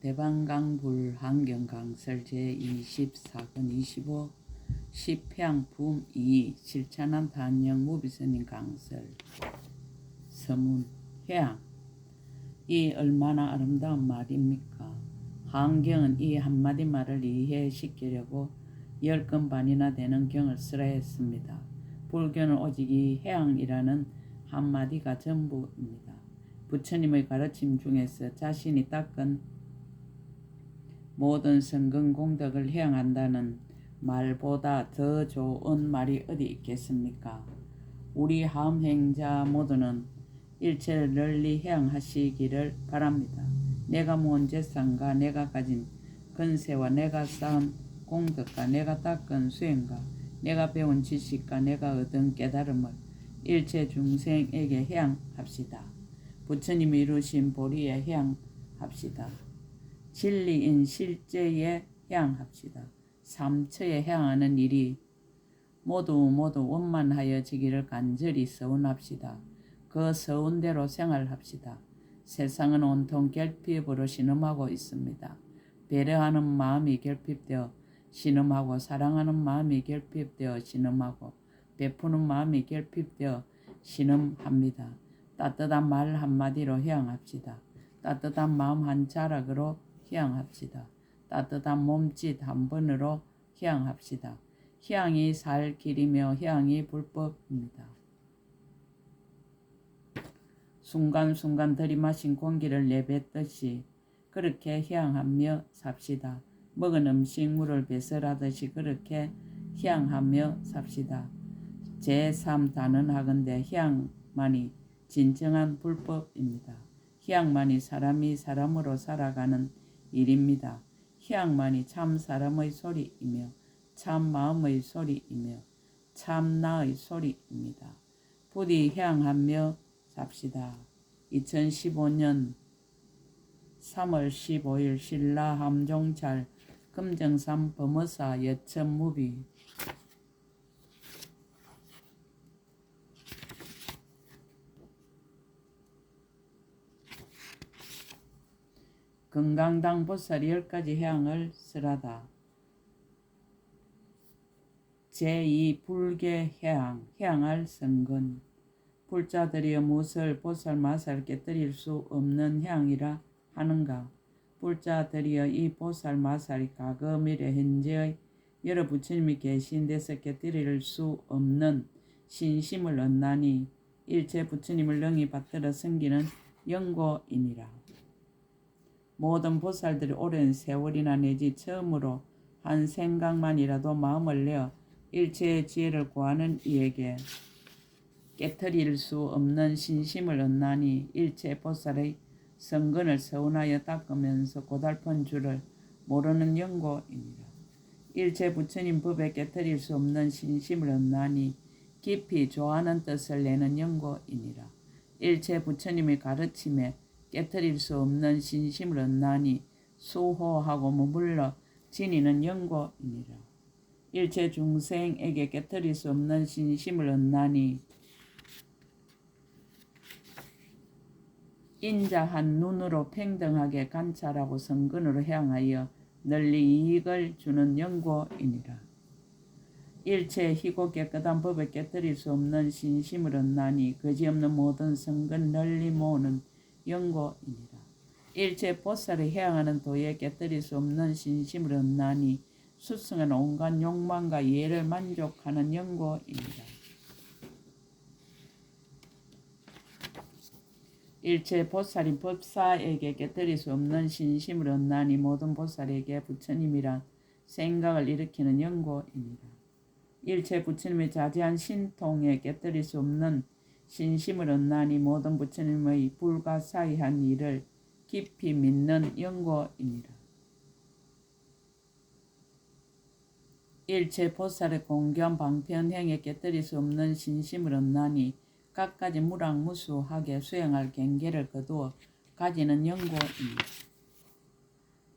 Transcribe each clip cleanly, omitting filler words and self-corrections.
대방강불 환경강설 제24권 25 10향 붐2 실천한 단영 무비스님 강설. 서문. 해양, 이 얼마나 아름다운 말입니까? 환경은 이 한마디 말을 이해시키려고 10권 반이나 되는 경을 쓰라 했습니다. 불교는 오직 이 해양이라는 한마디가 전부입니다. 부처님의 가르침 중에서 자신이 닦은 모든 성근 공덕을 해양한다는 말보다 더 좋은 말이 어디 있겠습니까? 우리 함행자 모두는 일체를 널리 해양하시기를 바랍니다. 내가 모은 재산과 내가 가진 근세와 내가 쌓은 공덕과 내가 닦은 수행과 내가 배운 지식과 내가 얻은 깨달음을 일체 중생에게 해양합시다. 부처님이 이루신 보리에 해양합시다. 진리인 실제에 해양합시다. 삼처에 해양하는 일이 모두 원만하여지기를 간절히 서운합시다. 그 서운대로 생활합시다. 세상은 온통 결핍으로 신음하고 있습니다. 배려하는 마음이 결핍되어 신음하고 사랑하는 마음이 결핍되어 신음하고 베푸는 마음이 결핍되어 신음합니다. 따뜻한 말 한마디로 해양합시다. 따뜻한 마음 한 자락으로 해양합시다. 따뜻한 몸짓 한 번으로 해양합시다. 해양이 살 길이며 해양이 불법입니다. 순간순간 들이마신 공기를 내뱉듯이 그렇게 해양하며 삽시다. 먹은 음식물을 배설하듯이 그렇게 해양하며 삽시다. 제3단언하건대 해양만이 진정한 불법입니다. 해양만이 사람이 사람으로 살아가는 일입니다. 해양만이 참 사람의 소리이며 참 마음의 소리이며 참 나의 소리입니다. 부디 해양하며 삽시다. 2015년 3월 15일 신라 함종찰 금정산 범어사 여천무비. 건강당 보살 10가지 해양을 쓰라다. 제2 불계 해양, 해양할 성근. 불자들이여 무엇을 보살 마살 깨뜨릴 수 없는 해양이라 하는가? 불자들이여 이 보살 마살이 과거 미래 현재의 여러 부처님이 계신 데서 깨뜨릴 수 없는 신심을 얻나니 일체 부처님을 능히 받들어 섬기는 영고이니라. 모든 보살들이 오랜 세월이나 내지 처음으로 한 생각만이라도 마음을 내어 일체의 지혜를 구하는 이에게 깨트릴 수 없는 신심을 얻나니 일체 보살의 성근을 서운하여 닦으면서 고달픈 줄을 모르는 영고이니라. 일체 부처님 법에 깨트릴 수 없는 신심을 얻나니 깊이 좋아하는 뜻을 내는 영고이니라. 일체 부처님의 가르침에 깨트릴 수 없는 신심을 얻나니 수호하고 머물러 지니는 영고이니라. 일체 중생에게 깨트릴 수 없는 신심을 얻나니 인자한 눈으로 평등하게 관찰하고 성근으로 향하여 널리 이익을 주는 영고이니라. 일체 희고 깨끗한 법에 깨뜨릴 수 없는 신심을 얻나니 거지없는 모든 성근 널리 모으는 영고이니라. 일체 보살이 해양하는 도에 깨뜨릴 수 없는 신심을 얻나니 수승한 온갖 욕망과 이해를 만족하는 영고이니라. 일체 보살이 법사에게 깨뜨릴 수 없는 신심을 얻나니 모든 보살에게 부처님이란 생각을 일으키는 영고이니라. 일체 부처님의 자제한 신통에 깨뜨릴 수 없는 신심을 얻나니 모든 부처님의 불가사의한 일을 깊이 믿는 영고이니라. 일체 보살의 공견 방편행에 깨뜨릴 수 없는 신심을 얻나니 갖가지 무랑무수하게 수행할 경계를 거두어 가지는 영고이니라.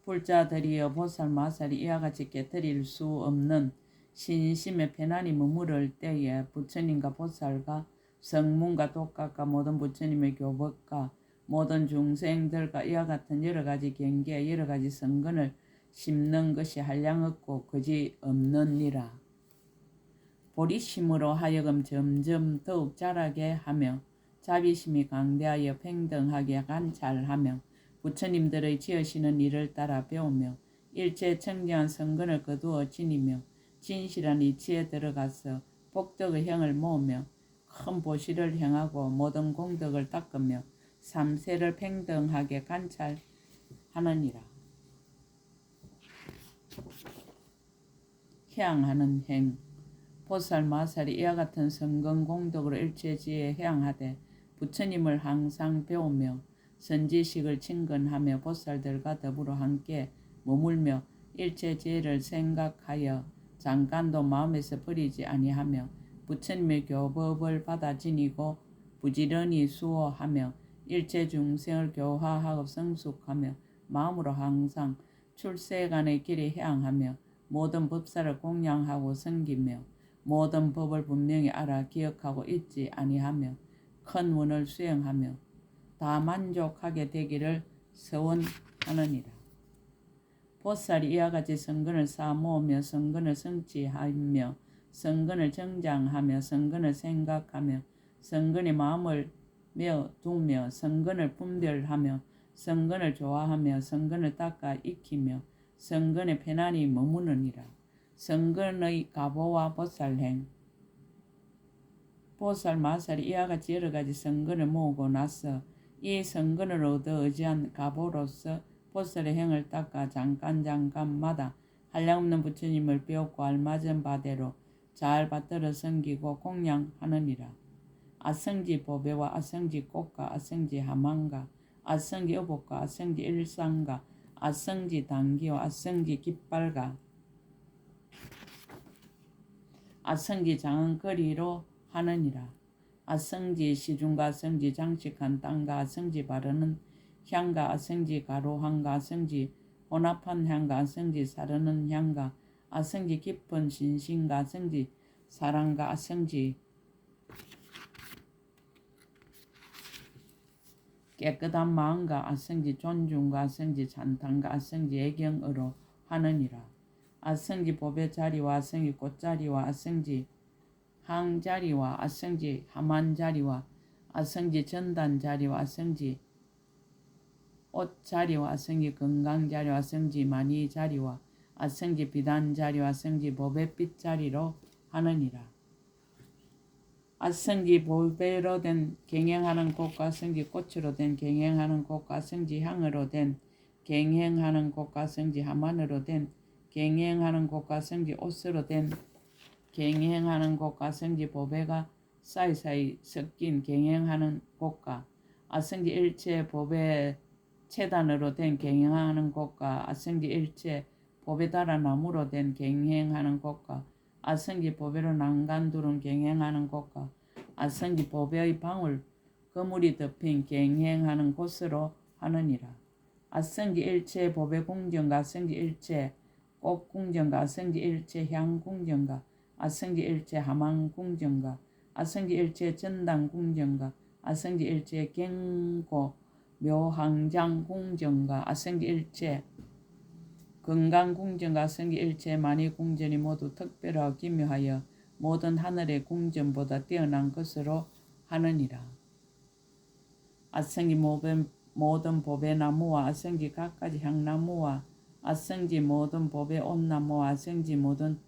불자들이여 보살 마살이 이와 같이 깨뜨릴 수 없는 신심의 편안히 머무를 때에 부처님과 보살과 성문과 독각과 모든 부처님의 교법과 모든 중생들과 이와 같은 여러 가지 경계에 여러 가지 성근을 심는 것이 한량없고 그지없느니라. 보리심으로 하여금 점점 더욱 자라게 하며 자비심이 강대하여 평등하게 관찰하며 부처님들의 지으시는 일을 따라 배우며 일체 청정한 성근을 거두어 지니며 진실한 이치에 들어가서 복덕의 형을 모으며 큰 보시를 행하고 모든 공덕을 닦으며 삼세를 평등하게 관찰하느니라. 해양하는 행. 보살 마살이 이와 같은 성근 공덕으로 일체지에 해양하되 부처님을 항상 배우며 선지식을 친근하며 보살들과 더불어 함께 머물며 일체지혜를 생각하여 잠깐도 마음에서 버리지 아니하며 부처님의 교법을 받아 지니고 부지런히 수호하며 일체 중생을 교화하고 성숙하며 마음으로 항상 출세간의 길에 해양하며 모든 법사를 공양하고 섬기며 모든 법을 분명히 알아 기억하고 잊지 아니하며 큰 원을 수행하며 다 만족하게 되기를 서원하느니라. 보살이 이와 같이 성근을 쌓아 모으며 성근을 성취하며 성근을 정장하며 성근을 생각하며 성근의 마음을 두며 성근을 분별하며 성근을 좋아하며 성근을 닦아 익히며 성근에 편안히 머무느니라. 성근의 가보와 보살행. 보살 마살이 이와 같이 여러 가지 성근을 모으고 나서 이 성근을 얻어 의지한 가보로서 보살의 행을 닦아 잠깐마다 한량없는 부처님을 배웠고 알맞은 바대로 잘 받들어 섬기고 공양하느니라. 아성지 보배와 아성지 꽃과 아성지 하만가 아성지 어복과 아성지 일상가 아성지 당기와 아성지 깃발가 아성지 장은거리로 하느니라. 아성지 시중가 아성지 장식한 땅가 아성지 바르는 향가 아성지 가로한가 아성지 혼합한 향가 아성지 사르는 향가 아성지 깊은 신신가 아성지 사랑가 아성지 깨끗한 마음과 아성지 존중과 아성지 찬탄과 아성지 애경으로 하느니라. 아성지 보배 자리와 아성지 꽃자리와 아성지 항자리와 아성지 하만자리와 아성지 전단자리와 아성지 옷자리와 아성지 건강자리와 아성지 마니자리와 아성지 비단자리와 아성지 보배빛자리로 하느니라. 아성지 보배로 된 경행하는 곳과 아성지 꽃으로 된 경행하는 곳과 아성지 향으로 된 경행하는 곳과 아성지 하만으로 된 경행하는 곳과 아성지 옷으로 된 경행하는 곳과 아성지 보배가 사이사이 섞인 경행하는 곳과 아성지 일체 보배 체단으로 된 경행하는 곳과 아성지 일체 보배 달아 나무로 된 경행하는 곳과 아성지 보배로 난간 두른 경행하는 곳과 아성지 보배의 방울 그물이 덮인 경행하는 곳으로 하느니라. 아성지 일체 보배 궁전과 아성지 일체 꽃 궁전과 아성지 일체 향 궁전과 아성지 일체 하만 궁전과 아성지 일체 전당 궁전과 아성지 일체 경고 묘항장 궁전과 아성지 일체 건강 궁전과 아성지 일체 만이 궁전이 모두 특별하고 기묘하여 모든 하늘의 궁전보다 뛰어난 것으로 하느니라. 아성지 모든 보배 나무와 아성지 갖가지 향나무와 아성지 모든 보배 온나무와 아성지 모든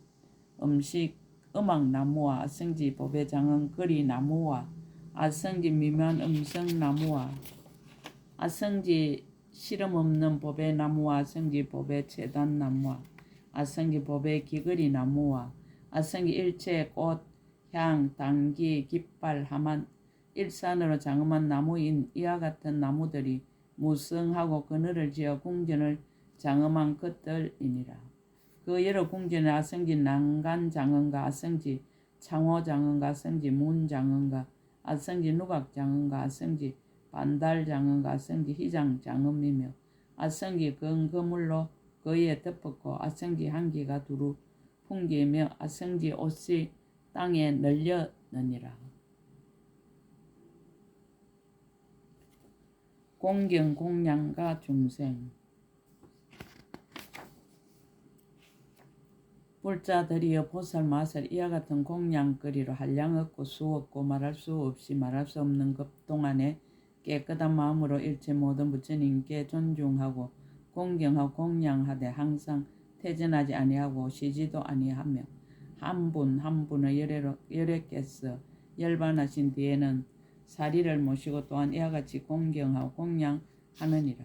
음악나무와 아성지 보배 장은 거리나무와 아성지 미묘한 음성나무와 아성지 시름 없는 보배 나무와 아성지 보배 채단 나무와 아성지 보배 기거리 나무와 아성지 일체 꽃, 향, 당기, 깃발, 하만, 일산으로 장엄한 나무인 이와 같은 나무들이 무성하고 그늘을 지어 궁전을 장엄한 것들이니라. 그 여러 궁전의 아성지 난간 장언과 아성지 창호 장언과 아성지 문 장언과 아성지 누각 장언과 아성지 반달 장언과 아성지 희장 장언이며 아성지 건거물로 그에 덮었고 아성지 한기가 두루 풍기며 아성지 옷이 땅에 널렸느니라. 공경 공양가 중생 불자들이여 보살마살 이와 같은 공양거리로 한량 없고 수 없고 말할 수 없이 말할 수 없는 것 동안에 깨끗한 마음으로 일체 모든 부처님께 존중하고 공경하고 공양하되 항상 퇴전하지 아니하고 쉬지도 아니하며 한 분 한 분의 열애께서 열반하신 뒤에는 사리를 모시고 또한 이와 같이 공경하고 공양하느니라.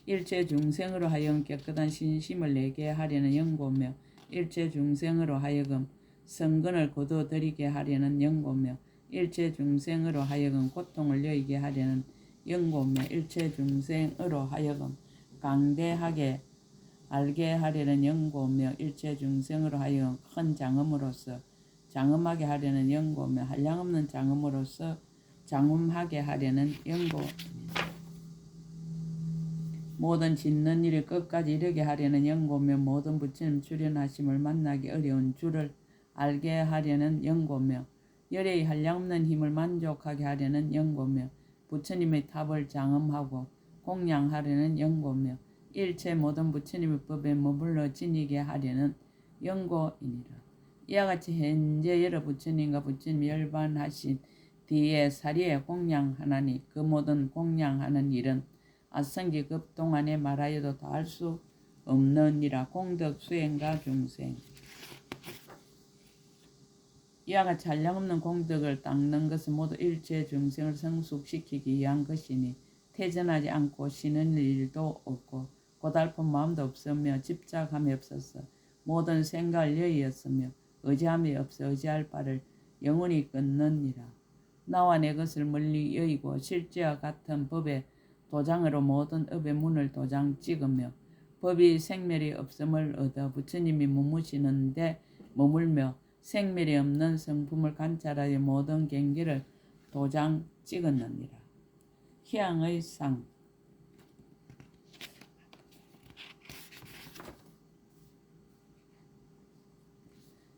일체 중생으로 하여금 깨끗한 신심을 내게 하려는 연고며 일체 중생으로 하여금 성근을 거두어들이게 하려는 연고며 일체 중생으로 하여금 고통을 여의게 하려는 연고며 일체 중생으로 하여금 강대하게 알게 하려는 연고며 일체 중생으로 하여금 큰 장엄으로서 장엄하게 하려는 연고며 한량없는 장엄으로서 장엄하게 하려는 연고 모든 짓는 일을 끝까지 이르게 하려는 연고며 모든 부처님 출현하심을 만나기 어려운 줄을 알게 하려는 연고며 열애의 한량없는 힘을 만족하게 하려는 연고며 부처님의 탑을 장엄하고 공양하려는 연고며 일체 모든 부처님의 법에 머물러 지니게 하려는 연고이니라. 이와 같이 현재 여러 부처님과 부처님 열반하신 뒤에 사리에 공양하나니 그 모든 공양하는 일은 아성기 급동안에 말하여도 다 할 수 없느니라. 공덕 수행가 중생 이와 같이 한량없는 공덕을 닦는 것은 모두 일체 중생을 성숙시키기 위한 것이니 퇴전하지 않고 쉬는 일도 없고 고달픈 마음도 없으며 집착함이 없어서 모든 생각을 여의었으며 의지함이 없어 의지할 바를 영원히 끊느니라. 나와 내 것을 멀리 여의고 실제와 같은 법의 도장으로 모든 업의 문을 도장 찍으며 법이 생멸이 없음을 얻어 부처님이 머무시는데 머물며 생멸이 없는 성품을 관찰하여 모든 경계를 도장 찍었느니라. 희양의 상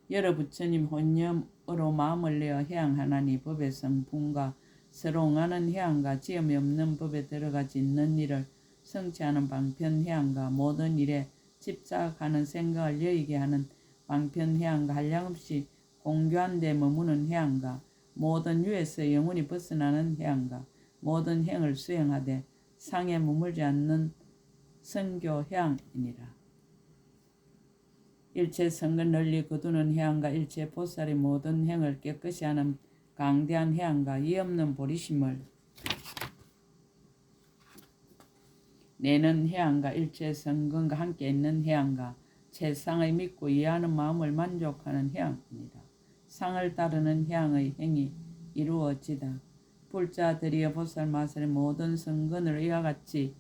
여러 부처님 혼념으로 마음을 내어 해양하나니 법의 성품과 서롱하는 해양과 지음이 없는 법에 들어가 짓는 일을 성취하는 방편 해양과 모든 일에 집착하는 생각을 여의게 하는 방편 해양과 한량없이 공교한 데 머무는 해양과 모든 유에서 영원히 벗어나는 해양과 모든 행을 수행하되 상에 머물지 않는 선교 해양이니라. 일체 성근 널리 거두는 해양과 일체 보살의 모든 행을 깨끗이 하는 강대한 해양과 이없는 보리심을 내는 해양과 일체 성근과 함께 있는 해양과 최상의 믿고 이해하는 마음을 만족하는 해양입니다. 상을 따르는 해양의 행이 이루어지다. 불자들이여 보살마살의 모든 성근을 이와 같이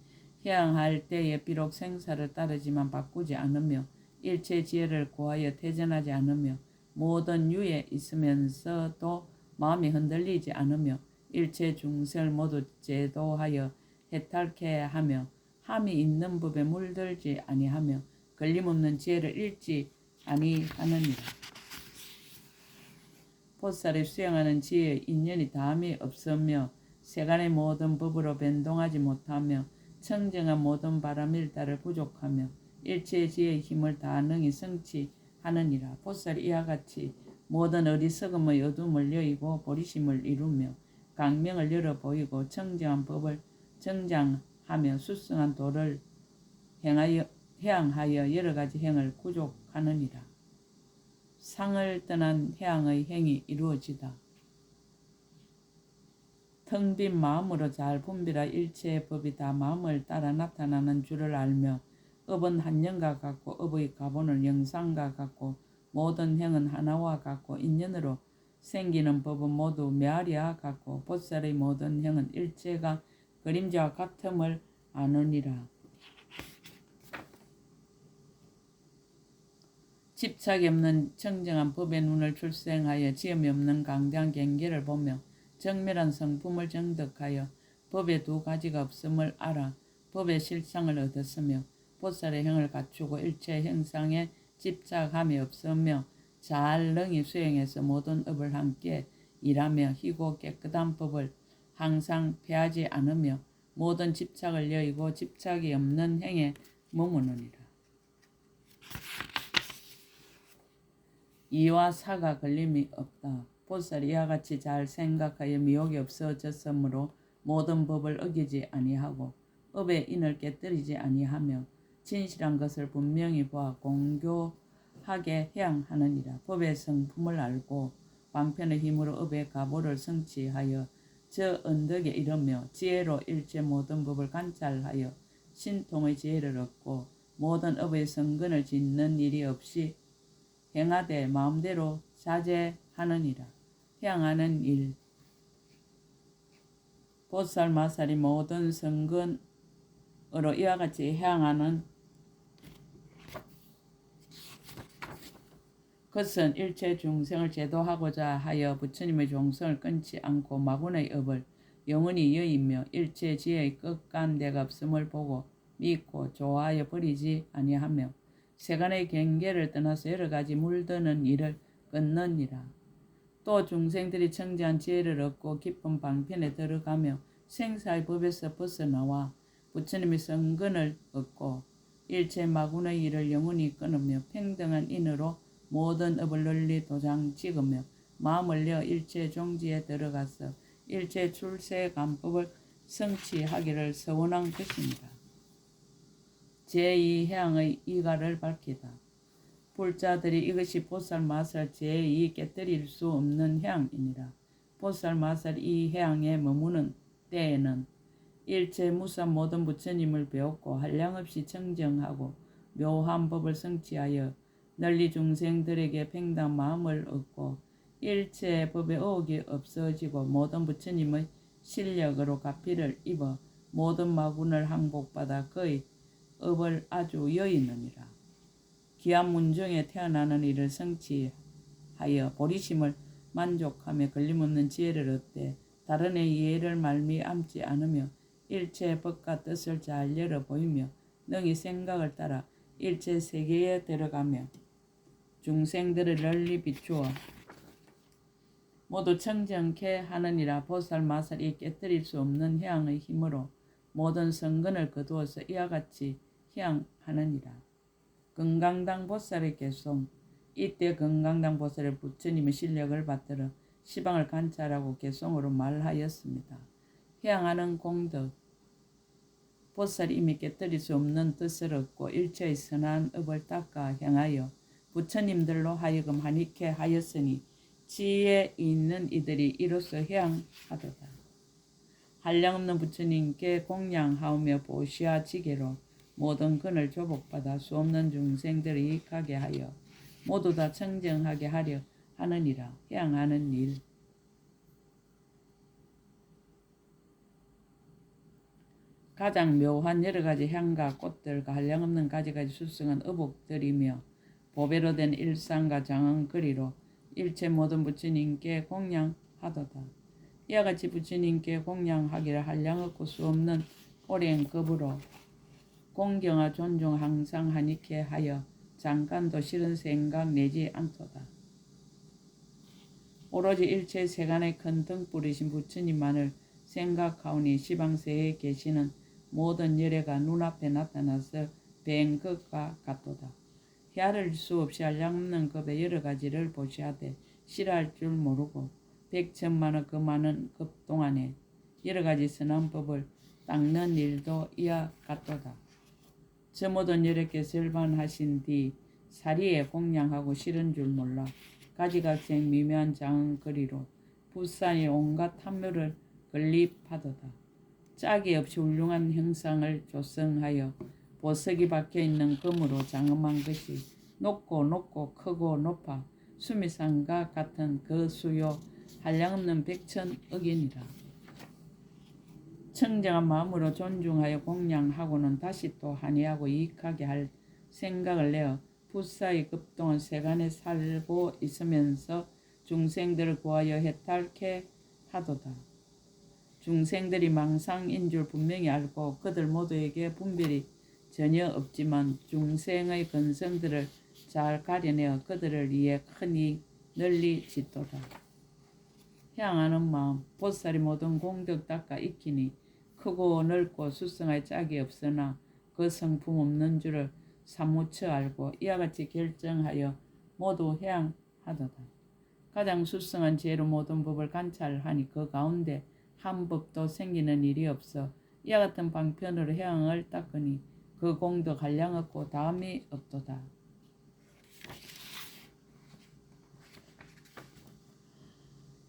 해양할 때에 비록 생사를 따르지만 바꾸지 않으며 일체 지혜를 구하여 퇴전하지 않으며 모든 유에 있으면서도 마음이 흔들리지 않으며 일체 중생을 모두 제도하여 해탈케 하며 함이 있는 법에 물들지 아니하며 걸림없는 지혜를 잃지 아니하느니라. 보살이 수행하는 지혜의 인연이 다함이 없으며 세간의 모든 법으로 변동하지 못하며 청정한 모든 바람일다를 부족하며 일체 지혜의 힘을 다 능히 성취하느니라. 보살이 이와 같이 모든 어리석음의 어둠을 여의고 보리심을 이루며 강명을 열어 보이고 청정한 법을 정장하며 수승한 도를 해양하여 여러 가지 행을 구족하느니라. 상을 떠난 해양의 행이 이루어지다. 텅 빈 마음으로 잘 분별하 일체의 법이 다 마음을 따라 나타나는 줄을 알며 업은 한영과 같고 업의 가본은 영상과 같고 모든 행은 하나와 같고 인연으로 생기는 법은 모두 메아리와 같고 보살의 모든 행은 일체가 그림자와 같음을 아느니라. 집착이 없는 청정한 법의 눈을 출생하여 지음이 없는 강대한 경계를 보며 정밀한 성품을 정득하여 법의 두 가지가 없음을 알아 법의 실상을 얻었으며 보살의 행을 갖추고 일체 형상에 집착함이 없으며 잘 능히 수행해서 모든 업을 함께 일하며 희고 깨끗한 법을 항상 폐하지 않으며 모든 집착을 여의고 집착이 없는 행에 머무느니라. 이와 사가 걸림이 없다. 보살이 이와 같이 잘 생각하여 미혹이 없어졌으므로 모든 법을 어기지 아니하고 업의 인을 깨뜨리지 아니하며 진실한 것을 분명히 보아 공교하게 해양하느니라. 법의 성품을 알고 방편의 힘으로 업의 가보를 성취하여 저 언덕에 이르며 지혜로 일체 모든 법을 관찰하여 신통의 지혜를 얻고 모든 업의 성근을 짓는 일이 없이 행하되 마음대로 자제하느니라. 해양하는 일. 보살 마살이 모든 성근으로 이와 같이 해양하는 것은 일체 중생을 제도하고자 하여 부처님의 종성을 끊지 않고 마군의 업을 영원히 여의며 일체 지혜의 끝간 데가 없음을 보고 믿고 좋아하여 버리지 아니하며 세간의 경계를 떠나서 여러 가지 물드는 일을 끊느니라. 또 중생들이 청지한 지혜를 얻고 깊은 방편에 들어가며 생사의 법에서 벗어나와 부처님의 성근을 얻고 일체 마군의 일을 영원히 끊으며 평등한 인으로 모든 업을 널리 도장 찍으며 마음을 내어 일체 종지에 들어가서 일체 출세간법을 성취하기를 서원한 것입니다. 제2해양의 이가를 밝히다. 불자들이 이것이 보살 마살 제2 깨뜨릴 수 없는 해양이니라. 보살 마살 이 해양에 머무는 때에는 일체 무삼 모든 부처님을 배웠고 한량없이 청정하고 묘한 법을 성취하여 널리 중생들에게 평당 마음을 얻고 일체 법의 어혹이 없어지고 모든 부처님의 실력으로 가피를 입어 모든 마군을 항복받아 그의 업을 아주 여의느니라. 귀한 문중에 태어나는 일을 성취하여 보리심을 만족하며 걸림없는 지혜를 얻되 다른 의 이해를 말미암지 않으며 일체 법과 뜻을 잘 열어 보이며 능히 생각을 따라 일체 세계에 들어가며 중생들을 널리 비추어 모두 청정케 하느니라. 보살 마살이 깨뜨릴 수 없는 해양의 힘으로 모든 성근을 거두어서 이와 같이 해양하느니라. 금강당 보살의 개송. 이때 금강당 보살의 부처님의 실력을 받들어 시방을 관찰하고 개송으로 말하였습니다. 해양하는 공덕. 보살이 이미 깨뜨릴 수 없는 뜻을 얻고 일체의 선한 업을 닦아 행하여 부처님들로 하여금 한익케 하였으니 지혜 있는 이들이 이로써 해양하도다. 한량없는 부처님께 공양하오며 보시와 지게로 모든 근을 조복받아 수없는 중생들을 이익하게 하여 모두 다 청정하게 하려 하느니라. 해양하는 일. 가장 묘한 여러 가지 향과 꽃들과 한량없는 가지가지 수승한 어복들이며 보배로 된 일상과 장언거리로 일체 모든 부처님께 공양하도다. 이와 같이 부처님께 공양하기를 한량없고 수없는 오랜 급으로 공경과 존중 항상 하니케 하여 잠깐도 싫은 생각 내지 않도다. 오로지 일체 세간의 큰 등불이신 부처님만을 생각하오니 시방세에 계시는 모든 열애가 눈앞에 나타나서 뵌 것과 같도다. 헤아릴 수 없이 한량없는 급의 여러 가지를 보시하되 싫어할 줄 모르고 백천만의 그 많은 급 동안에 여러 가지 선한 법을 닦는 일도 이와 같도다. 저 모든 열애께 설반하신 뒤 사리에 공양하고 싫은 줄 몰라 가지각색 미묘한 장언거리로 부산이 온갖 탐묘를 건립하도다. 짝이 없이 훌륭한 형상을 조성하여 보석이 박혀있는 금으로 장엄한 것이 높고 크고 높아 수미산과 같은 그 수요 한량없는 백천억이니라. 청정한 마음으로 존중하여 공양하고는 다시 또 한이하고 이익하게 할 생각을 내어 부사의 급동은 세간에 살고 있으면서 중생들을 구하여 해탈케 하도다. 중생들이 망상인 줄 분명히 알고 그들 모두에게 분별이 전혀 없지만 중생의 근성들을 잘 가려내어 그들을 위해 큰 널리 짓도다. 향하는 마음. 보살이 모든 공덕 닦아 익히니 크고 넓고 수성할 짝이 없으나 그 성품 없는 줄을 사무쳐 알고 이와 같이 결정하여 모두 해양하도다. 가장 수성한 지혜로 모든 법을 관찰하니 그 가운데 한 법도 생기는 일이 없어 이와 같은 방편으로 해양을 닦으니 그 공도 한량 없고 다음이 없도다.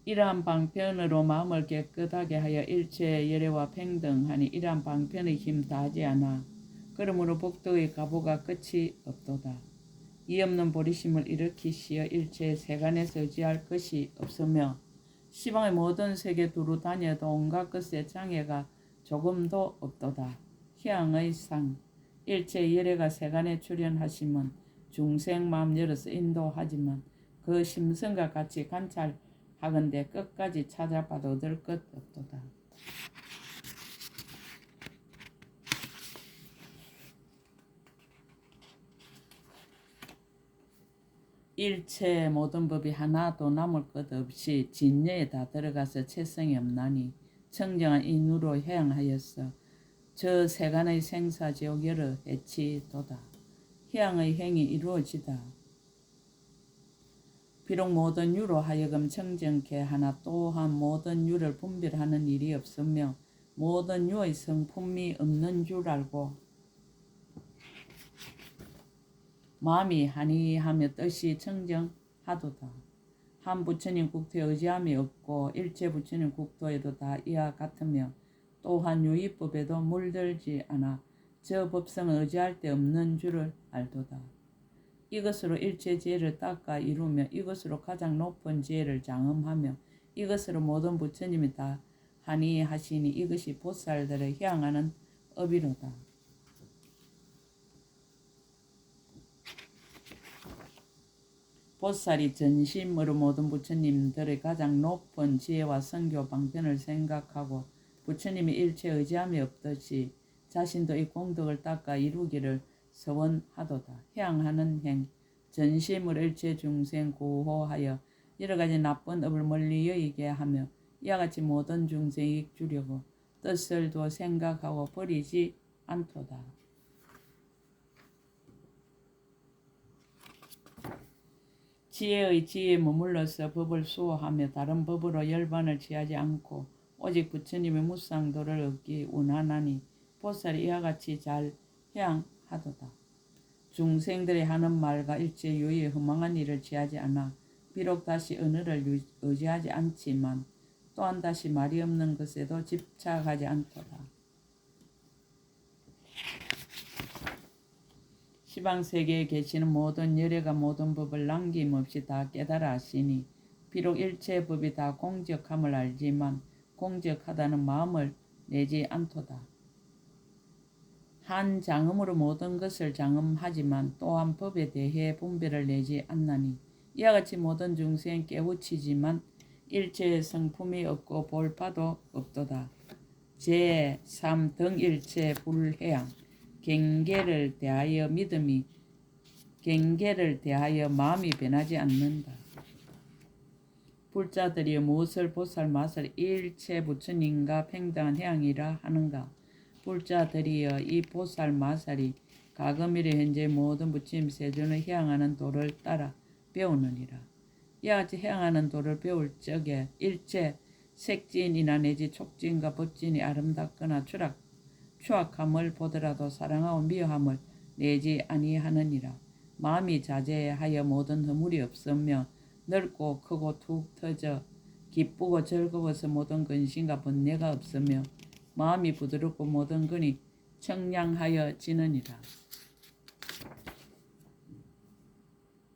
이러한 방편으로 마음을 깨끗하게 하여 일체의 열애와 평등하니 이러한 방편의 힘 다하지 않아. 그러므로 복덕의 가보가 끝이 없도다. 이 없는 보리심을 일으키시어 일체의 세간에서 의지할 것이 없으며 시방의 모든 세계 두루 다녀도 온갖 것의 장애가 조금도 없도다. 희양의 상 일체의 열애가 세간에 출현하심은 중생 마음 열어서 인도하지만 그 심성과 같이 관찰하건대 끝까지 찾아봐도 얻을 것 없도다. 일체 모든 법이 하나도 남을 것 없이 진여에 다 들어가서 채성이 없나니 청정한 인으로 해양하였어 저 세간의 생사지옥 여러 해치도다. 해양의 행이 이루어지다. 비록 모든 유로 하여금 청정케 하나 또한 모든 유를 분별하는 일이 없으며 모든 유의 성품이 없는 줄 알고 마음이 한이하며 뜻이 청정하도다. 한 부처님 국토에 의지함이 없고 일체 부처님 국토에도 다 이와 같으며 또한 유의법에도 물들지 않아 저 법성은 의지할 데 없는 줄을 알도다. 이것으로 일체 지혜를 닦아 이루며 이것으로 가장 높은 지혜를 장엄하며 이것으로 모든 부처님이 다 한이하시니 이것이 보살들을 향하는 업이로다. 보살이 전심으로 모든 부처님들의 가장 높은 지혜와 성교 방편을 생각하고 부처님이 일체 의지함이 없듯이 자신도 이 공덕을 닦아 이루기를 서원하도다. 향하는 행 전심으로 일체 중생 구호하여 여러가지 나쁜 업을 멀리 여의게 하며 이와 같이 모든 중생 이익 주려고 뜻을 두어 생각하고 버리지 않도다. 지혜의 지혜에 머물러서 법을 수호하며 다른 법으로 열반을 취하지 않고 오직 부처님의 무상도를 얻기 원하나니 보살이 이와 같이 잘 해양하도다. 중생들이 하는 말과 일체 유의에 허망한 일을 취하지 않아 비록 다시 언어를 의지하지 않지만 또한 다시 말이 없는 것에도 집착하지 않도다. 시방세계에 계시는 모든 열애가 모든 법을 남김없이 다 깨달아 하시니 비록 일체의 법이 다 공적함을 알지만 공적하다는 마음을 내지 않도다. 한 장엄으로 모든 것을 장엄하지만 또한 법에 대해 분별을 내지 않나니 이와 같이 모든 중생 깨우치지만 일체의 성품이 없고 볼 바도 없도다. 제3 등일체 불해양 경계를 대하여 믿음이 경계를 대하여 마음이 변하지 않는다. 불자들이 무엇을 보살 마살 일체 부처님과 평등한 해양이라 하는가. 불자들이여 이 보살 마살이 가금일의 현재 모든 부처님 세존을 해양하는 도를 따라 배우느니라. 이와 같이 해양하는 도를 배울 적에 일체 색진이나 내지 촉진과 법진이 아름답거나 추악함을 보더라도 사랑하고 미워함을 내지 아니하느니라. 마음이 자제하여 모든 허물이 없으며 넓고 크고 툭 터져 기쁘고 즐거워서 모든 근심과 번뇌가 없으며 마음이 부드럽고 모든 근이 청량하여 지느니라.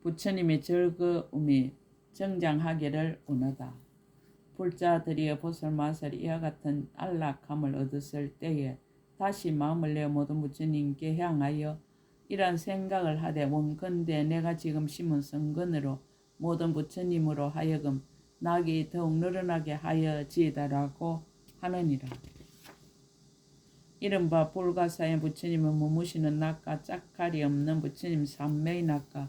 부처님의 즐거움이 정장하기를 원하다. 불자들이여 보살마살이 이와 같은 안락함을 얻었을 때에 다시 마음을 내어 모든 부처님께 향하여 이러한 생각을 하되 원컨대 내가 지금 심은 성근으로 모든 부처님으로 하여금 낙이 더욱 늘어나게 하여지이다라고 하느니라. 이른바 불가사의 부처님은 머무시는 낙과 짝갈이 없는 부처님 삼매의 낙과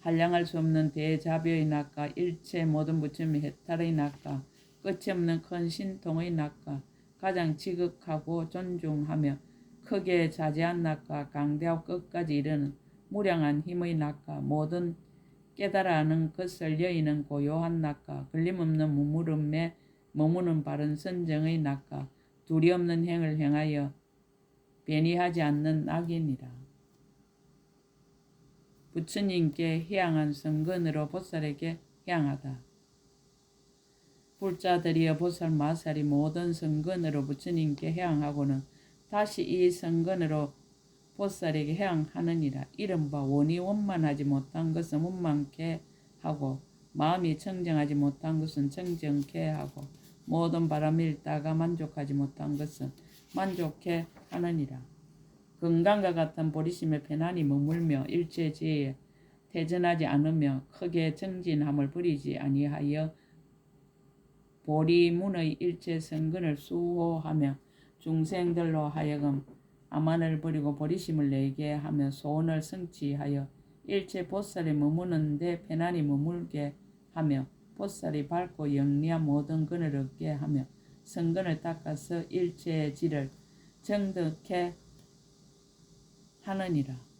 한량할 수 없는 대자비의 낙과 일체 모든 부처님의 해탈의 낙과 끝이 없는 큰 신통의 낙과 가장 지극하고 존중하며 크게 자제한 낙과 강대하고 끝까지 이르는 무량한 힘의 낙과 모든 깨달아 아는 것을 여의는 고요한 낙과 걸림없는 무물음에 머무는 바른 선정의 낙과 두려없는 행을 행하여 변이하지 않는 낙이니라. 부처님께 해양한 성근으로 보살에게 해양하다. 불자들이여 보살 마살이 모든 성근으로 부처님께 해양하고는 다시 이 성근으로 보살에게 해양하느니라. 이른바 원이 원만하지 못한 것은 원만케 하고 마음이 청정하지 못한 것은 청정케 하고 모든 바람이 일다가 만족하지 못한 것은 만족케 하느니라. 건강과 같은 보리심에 편안히 머물며 일체지혜에 태전하지 않으며 크게 정진함을 버리지 아니하여 보리문의 일체 성근을 수호하며 중생들로 하여금 아만을 버리고 보리심을 내게 하며 소원을 성취하여 일체 보살이 머무는데 편안히 머물게 하며 보살이 밝고 영리한 모든 근을 얻게 하며 성근을 닦아서 일체의 질을 정득케 하느니라.